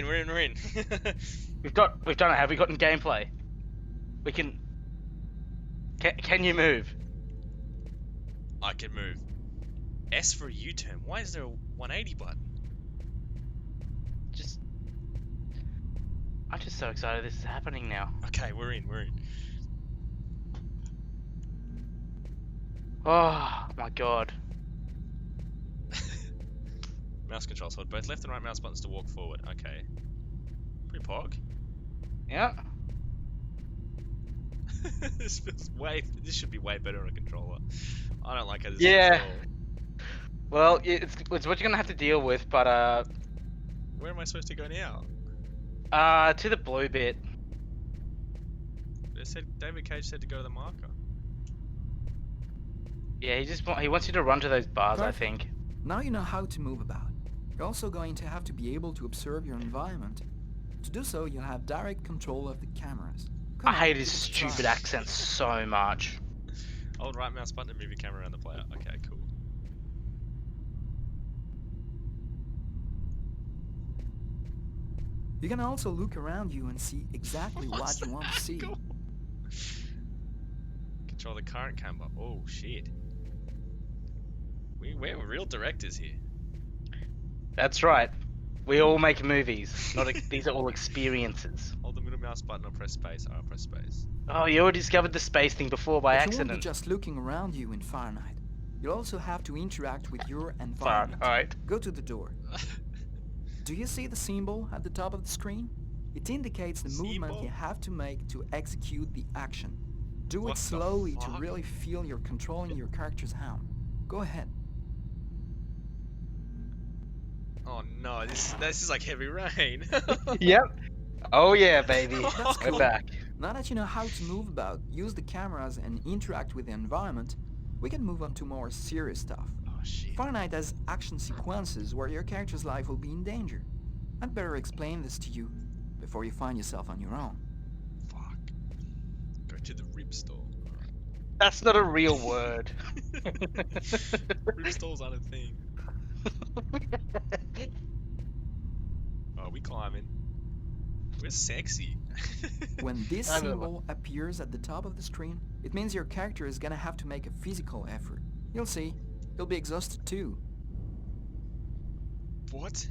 we're in. We've done it. Have we gotten gameplay? We can. Can you move? I can move. S for a U-turn. Why is there a 180 button? I'm just so excited this is happening now. Okay, we're in. Oh my god. Mouse controls. Hold both left and right mouse buttons to walk forward. Okay. Pretty pog. Yeah. This should be way better on a controller. I don't like how this Yeah. is at all. Well, it's what you're gonna have to deal with, but Where am I supposed to go now? to the blue bit. They said David Cage said to go to the marker. Yeah, he wants you to run to those bars, I Perfect. think. Now you know how to move about. You're also going to have to be able to observe your environment. To do so, you'll have direct control of the cameras. Come I on, hate his give it a stupid try. accent so much. Hold right mouse button to move your camera around the player. Okay, cool. You can also look around you and see exactly what you want to see. Cool. Control the current camera. Oh shit. We're real directors here. That's right. We all make movies. These are all experiences. Hold the middle mouse button or press space. I'll press space. Oh, you already discovered the space thing before by But you won't accident. be just looking around you in Fahrenheit. You'll also have to interact with your environment. Alright. Go to the door. Do you see the symbol at the top of the screen? It indicates the movement Symbol? you have to make to execute the action. Do What it the slowly to fuck? really feel you're controlling your character's hand. Go ahead. Oh no, this is like heavy rain. Yep. Oh yeah, baby. That's We're cool. back. Now that you know how to move about, use the cameras and interact with the environment, we can move on to more serious stuff. Oh shit. Fahrenheit has action sequences where your character's life will be in danger. I'd better explain this to you before you find yourself on your own. Fuck. Go to the rib store. That's not a real word. Rib stores aren't a thing. Oh, we climbing. We're sexy. When this I know. symbol appears at the top of the screen, it means your character is gonna have to make a physical effort. You'll see, you'll be exhausted too. What?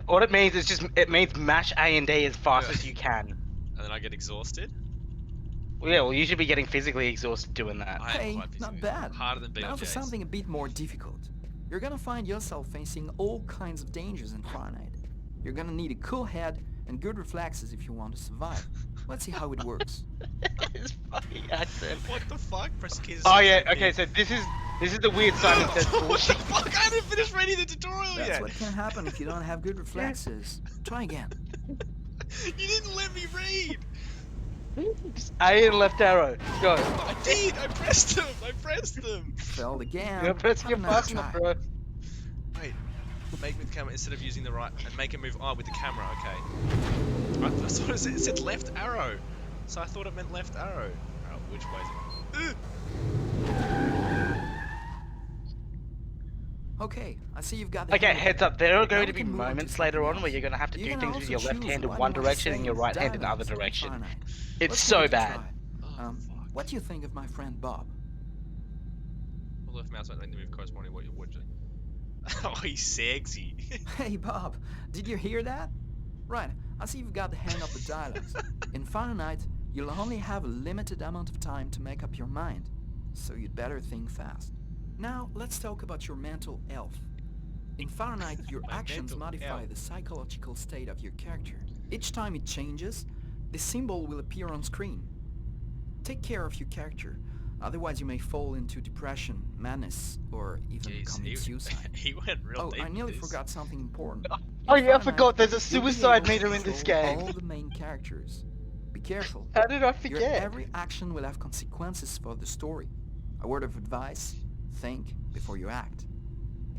What it means is it means mash A and D as fast Yeah. as you can. And then I get exhausted? Well, yeah, well, you should be getting physically exhausted doing that. I am Hey, quite not physically bad. harder than Now for BJ's. something a bit more difficult. You're gonna find yourself facing all kinds of dangers in Fahrenheit. You're gonna need a cool head and good reflexes if you want to survive. Let's see how it works. His fucking accent. What the fuck? Press the keys. Oh yeah, okay, so this is the weird Simon Says What the bullshit. fuck? I didn't finish reading the tutorial That's yet. what can happen if you don't have good reflexes. Try again. You didn't let me read. Just A and left arrow. Go. I did. I pressed them. Failed again. You're pressing Have it another fast enough, try. bro. Wait. Make with the camera instead of using the right, and make it move. Oh, with the camera. Okay. I thought it said left arrow, so I thought it meant left arrow. Oh, which way is it? Okay, I see you've got the Okay, hang of it. heads up, there are Now going we to be can move on to moments something later on else. where you're going to have to You do can things with also your left choose hand in what one you want to direction say and your in right hand in the dialogues other in direction. Fahrenheit. It's Let's so give it a bad. try. Oh, fuck. What do you think of my friend Bob? Hold left mouse button to move corresponding what you're watching. Oh, he's sexy. Hey Bob, did you hear that? Right, I see you've got the hang of the dialogues. In Fahrenheit, you'll only have a limited amount of time to make up your mind, so you'd better think fast. Now, let's talk about your mental health. In Fahrenheit, your My actions mental modify health. the psychological state of your character. Each time it changes, the symbol will appear on screen. Take care of your character, otherwise you may fall into depression, madness, or even Jeez, commit suicide. he went real Oh, deep I nearly with this. forgot something important. Oh In yeah, I Fahrenheit, forgot there's a you'll be suicide able to meter in this control game. all the main characters. Be careful. How did I Your forget? every action will have consequences for the story. A word of advice, think before you act.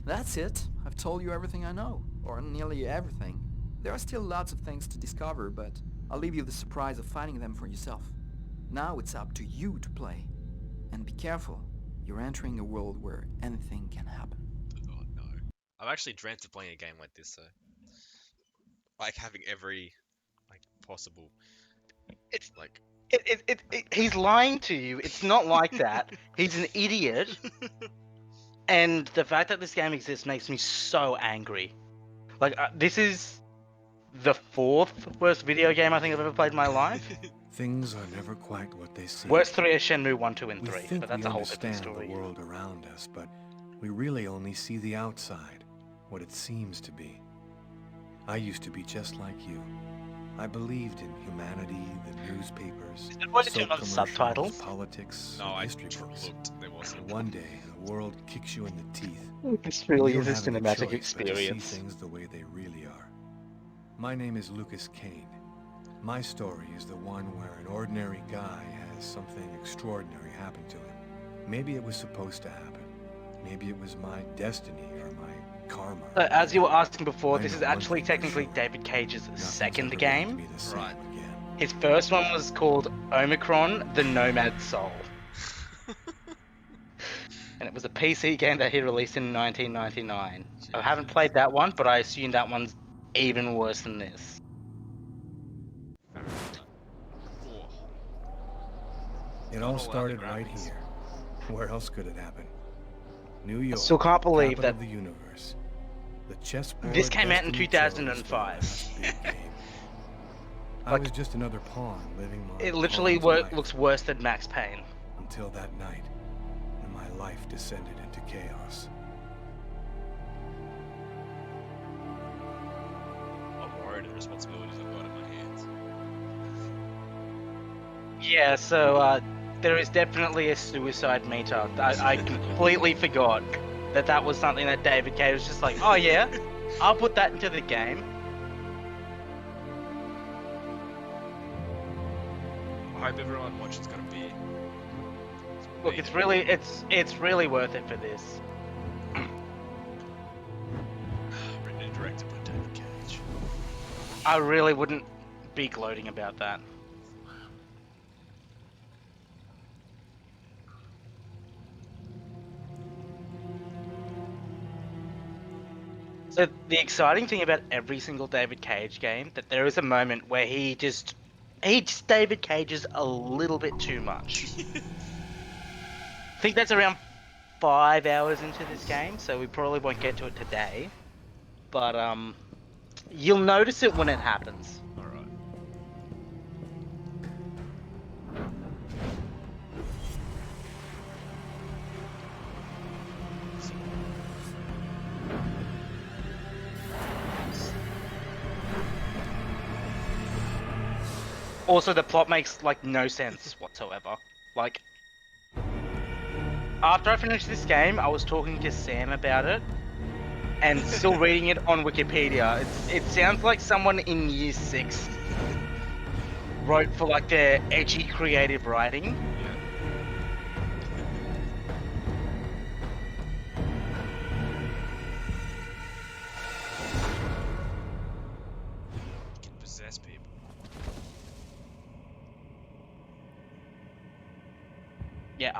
That's it. I've told you everything I know, or nearly everything. There are still lots of things to discover, but I'll leave you the surprise of finding them for yourself. Now it's up to you to play. And be careful. You're entering a world where anything can happen. Oh no. I've actually dreamt of playing a game like this, so. like having every like possible It's like. he's lying to you. It's not like that. He's an idiot, and the fact that this game exists makes me so angry. Like, this is the 4th worst video game I think I've ever played in my life. Things are never quite what they seem. Worst 3 are Shenmue 1, 2, and We 3, think but that's we a whole different understand story. the world around us, but we really only see the outside, what it seems to be. I used to be just like you. I believed in humanity, the newspapers, Is that why you soap turn on commercials, subtitles? politics, No, and I history books. looked. There wasn't. One day, the world kicks you in the teeth. This and really you is don't a have any cinematic choice but to see experience. things the way they really are. My name is Lucas Kane. My story is the one where an ordinary guy has something extraordinary happen to him. Maybe it was supposed to happen. Maybe it was my destiny or my karma. So, as you were asking before, I this know is one actually thing for technically sure. David Cage's Nothing's second ever going to game. be the same Right. again. His first one was called Omicron: The Nomad Soul, and it was a PC game that he released in 1999. I haven't Jesus. played that one, but I assume that one's even worse than this. Oh, It not all all started other right graphics. here. Where else could it happen? New York, still can't believe capital that of the universe. The chessboard this came out in destiny chose for the 2005. last big game. I Like, was just another pawn living my it literally pawn's life looks worse than Max Payne. until that night when my life descended into chaos. I'm worried at the responsibilities I've got in my hands. Yeah, so there is definitely a suicide meter. I completely forgot that was something that David Cage was just like, oh yeah, I'll put that into the game. I hope everyone watching's got a beer. Look, it's really worth it for this. Written and directed by David Cage. I really wouldn't be gloating about that. So the exciting thing about every single David Cage game, that there is a moment where he just David Cages a little bit too much. I think that's around 5 hours into this game, so we probably won't get to it today. But you'll notice it when it happens. All right. Also, the plot makes like no sense whatsoever. Like, after I finished this game, I was talking to Sam about it, and still reading it on Wikipedia. It sounds like someone in year 6 wrote for like their edgy creative writing. Yeah. You can possess people. Yeah,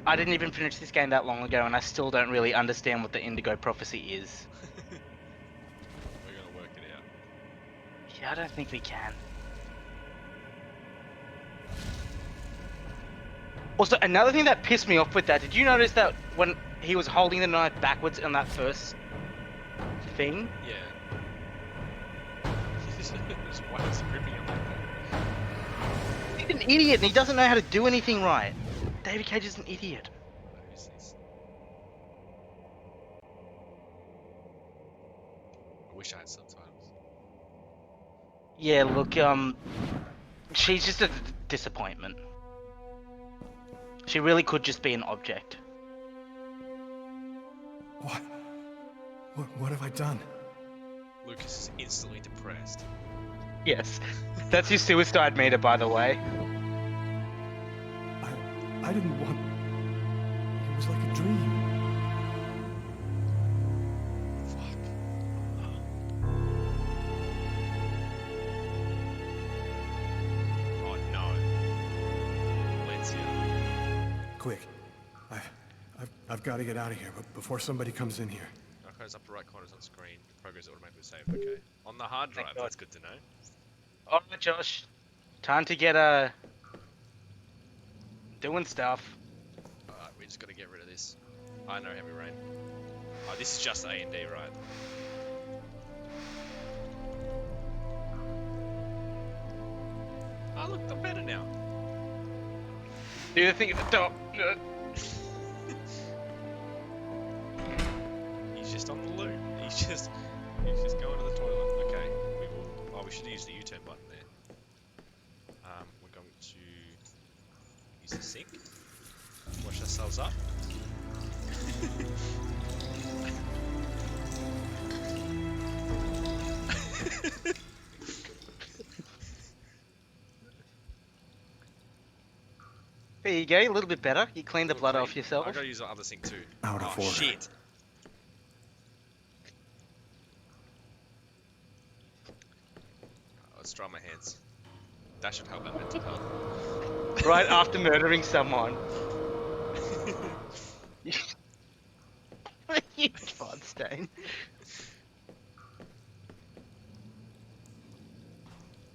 I didn't even finish this game that long ago, and I still don't really understand what the Indigo Prophecy is. We're gonna work it out. Yeah, I don't think we can. Also, another thing that pissed me off with that, did you notice that when he was holding the knife backwards on that first thing? Yeah. Why is he gripping it like that? He's an idiot and he doesn't know how to do anything right. David Cage is an idiot. Who's this? I wish I had subtitles. Yeah, look, she's just a disappointment. She really could just be an object. What? What have I done? Lucas is instantly depressed. Yes, that's your suicide meter, by the way. I didn't want... It was like a dream. Fuck. Oh no. Valencia. Quick. I've got to get out of here, but before somebody comes in here. corners, upper right corners on screen. Progress automatically saved. Okay. On the hard Thank drive. God. That's good to know. Alright, Josh. Time to get doing stuff. Alright, we just gotta get rid of this. I know heavy rain. Oh, this is just A&D, right? Oh, look, I'm better now. Do the thing at the top. He's just on the loo. He's just going to the toilet. Okay. We should use the U-turn button there. We're going to use the sink. Wash ourselves up. There you go, a little bit better. You cleaned the Little blood clean. off yourself. I gotta use the other sink too. Out of Oh order. shit! Let's dry my hands. That should help our mental health. Right after murdering someone. You blood stain.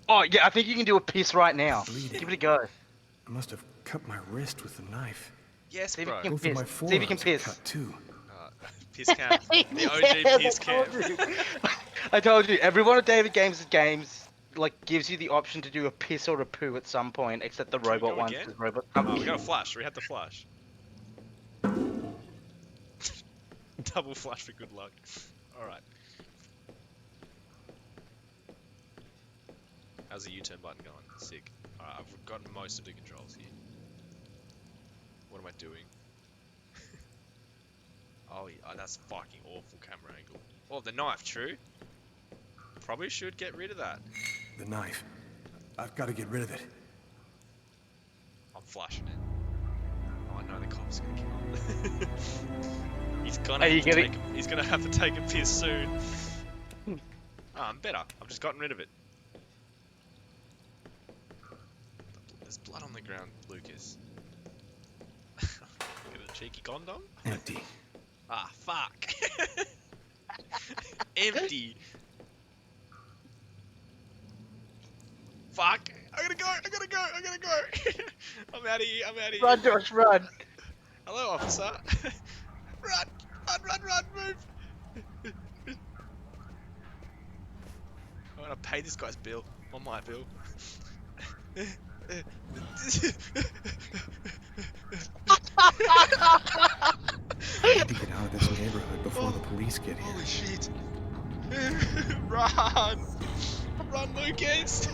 Oh yeah, I think you can do a piss right now. Bleeding. Give it a go. I must have cut my wrist with the knife. Yes, See if bro. you can Both of my piss. See if you can forearms are piss. cut too. Piss cam. The OG Yes, piss I cam. told you. I told you, every one of David Games' games like gives you the option to do a piss or a poo at some point, except the Can we robot go ones. again? 'Cause robot. Oh, we got a flash. We had the flash. Double flash for good luck. Alright. How's the U-turn button going? Sick. Alright, I've gotten most of the controls here. What am I doing? Oh, yeah, that's fucking awful camera angle. Oh, the knife, true. Probably should get rid of that. The knife. I've got to get rid of it. I'm flashing it. Oh no, the cop's gonna come up. He's gonna Are you have to getting- take he's gonna have to take a piss soon. Oh, I'm better. I've just gotten rid of it. There's blood on the ground, Lucas. Get a cheeky condom? Empty. Ah, fuck. Empty. Fuck. I gotta go. I'm out of here. Run, Josh, run! Hello, officer. Run, move. I'm gonna pay this guy's bill. On my bill. I need to get out of this neighborhood before the police get here. Holy shit. Run, Lucas.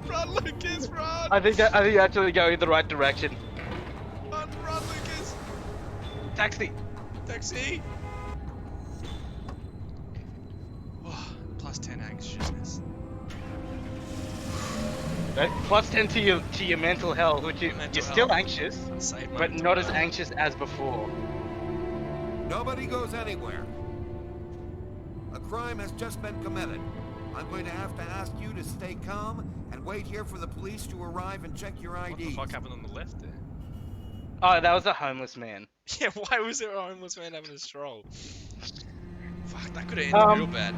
Run, Lucas, run. I think you're actually going in the right direction. Run, Lucas. Taxi! Taxi. Oh, plus 10 anxiousness. Right? Plus 10 to your mental health, which you're Mental still health. anxious, Save my but mental not as health. anxious as before. Nobody goes anywhere. A crime has just been committed. I'm going to have to ask you to stay calm and wait here for the police to arrive and check your What the IDs. fuck happened on the left there? Oh, that was a homeless man. Yeah, why was there a homeless man having a stroll? Fuck, that could have ended real bad.